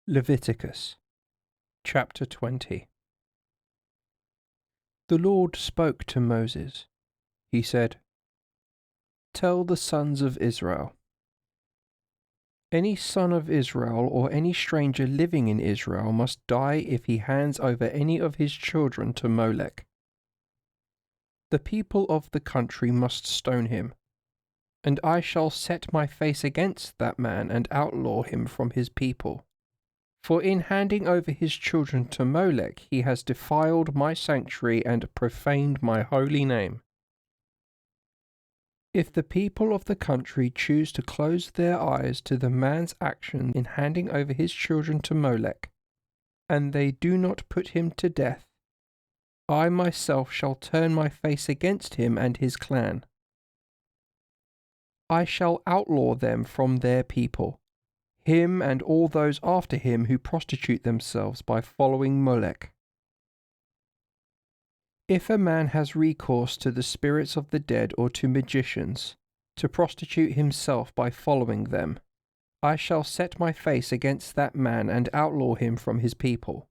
Leviticus, chapter 20. The Lord spoke to Moses. He said, "Tell the sons of Israel, any son of Israel or any stranger living in Israel must die if he hands over any of his children to Molech. The people of the country must stone him, and I shall set my face against that man and outlaw him from his people. For in handing over his children to Molech he has defiled my sanctuary and profaned my holy name. If the people of the country choose to close their eyes to the man's action in handing over his children to Molech, and they do not put him to death, I myself shall turn my face against him and his clan. I shall outlaw them from their people, him and all those after him who prostitute themselves by following Molech. If a man has recourse to the spirits of the dead or to magicians, to prostitute himself by following them, I shall set my face against that man and outlaw him from his people.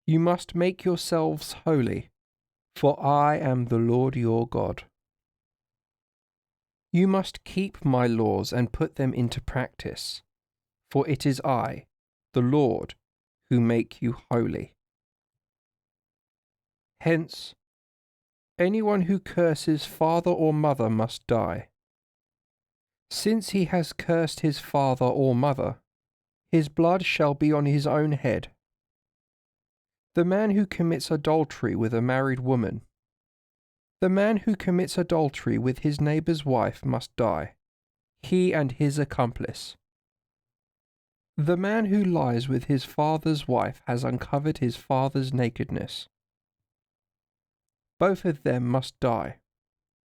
You must make yourselves holy, for I am the Lord your God. You must keep my laws and put them into practice, for it is I, the Lord, who make you holy. Hence, anyone who curses father or mother must die. Since he has cursed his father or mother, his blood shall be on his own head. The man who commits adultery with a married woman, the man who commits adultery with his neighbour's wife must die, he and his accomplice. The man who lies with his father's wife has uncovered his father's nakedness. Both of them must die.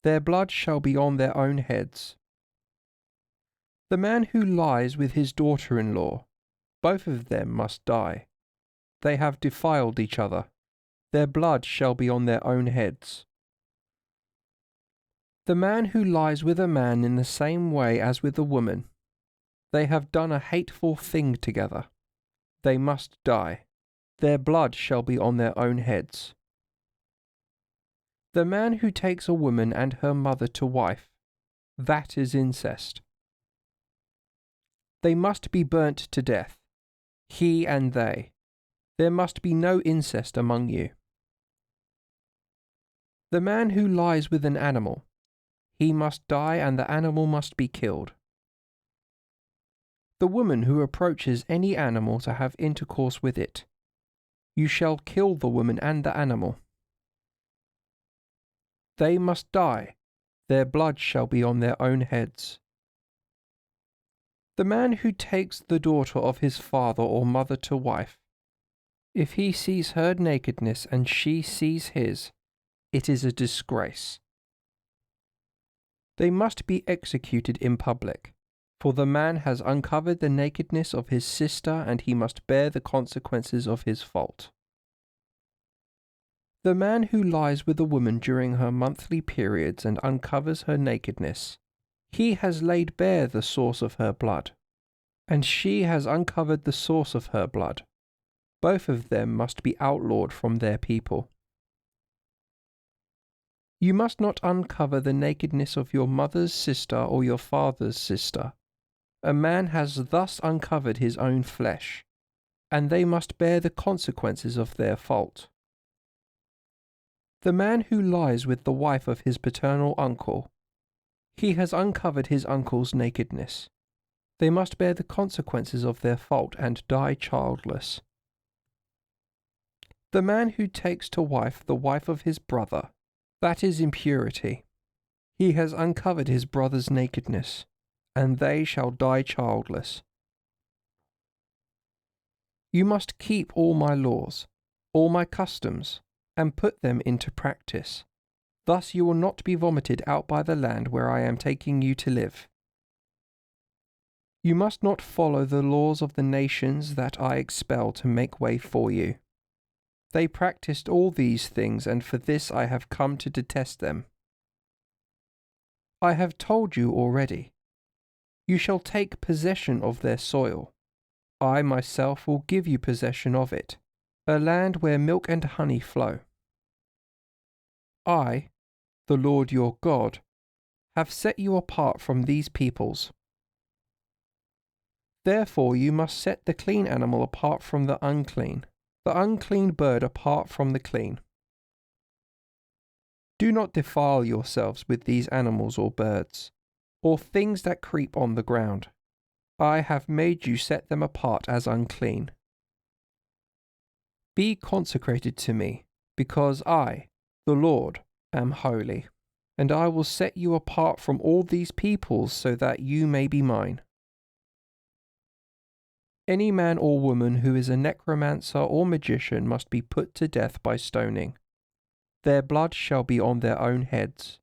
Their blood shall be on their own heads. The man who lies with his daughter-in-law, both of them must die. They have defiled each other. Their blood shall be on their own heads. The man who lies with a man in the same way as with a woman, they have done a hateful thing together. They must die. Their blood shall be on their own heads. The man who takes a woman and her mother to wife, that is incest. They must be burnt to death, he and they. There must be no incest among you. The man who lies with an animal, he must die and the animal must be killed. The woman who approaches any animal to have intercourse with it, you shall kill the woman and the animal. They must die, their blood shall be on their own heads. The man who takes the daughter of his father or mother to wife, if he sees her nakedness and she sees his, it is a disgrace. They must be executed in public, for the man has uncovered the nakedness of his sister and he must bear the consequences of his fault. The man who lies with a woman during her monthly periods and uncovers her nakedness, he has laid bare the source of her blood, and she has uncovered the source of her blood. Both of them must be outlawed from their people. You must not uncover the nakedness of your mother's sister or your father's sister. A man has thus uncovered his own flesh, and they must bear the consequences of their fault. The man who lies with the wife of his paternal uncle, he has uncovered his uncle's nakedness. They must bear the consequences of their fault and die childless. The man who takes to wife the wife of his brother, that is impurity. He has uncovered his brother's nakedness, and they shall die childless. You must keep all my laws, all my customs, and put them into practice. Thus you will not be vomited out by the land where I am taking you to live. You must not follow the laws of the nations that I expel to make way for you. They practiced all these things, and for this I have come to detest them. I have told you already. You shall take possession of their soil. I myself will give you possession of it, a land where milk and honey flow. I, the Lord your God, have set you apart from these peoples. Therefore you must set the clean animal apart from the unclean bird apart from the clean. Do not defile yourselves with these animals or birds, or things that creep on the ground. I have made you set them apart as unclean. Be consecrated to me, because I, the Lord, am holy, and I will set you apart from all these peoples so that you may be mine. Any man or woman who is a necromancer or magician must be put to death by stoning. Their blood shall be on their own heads.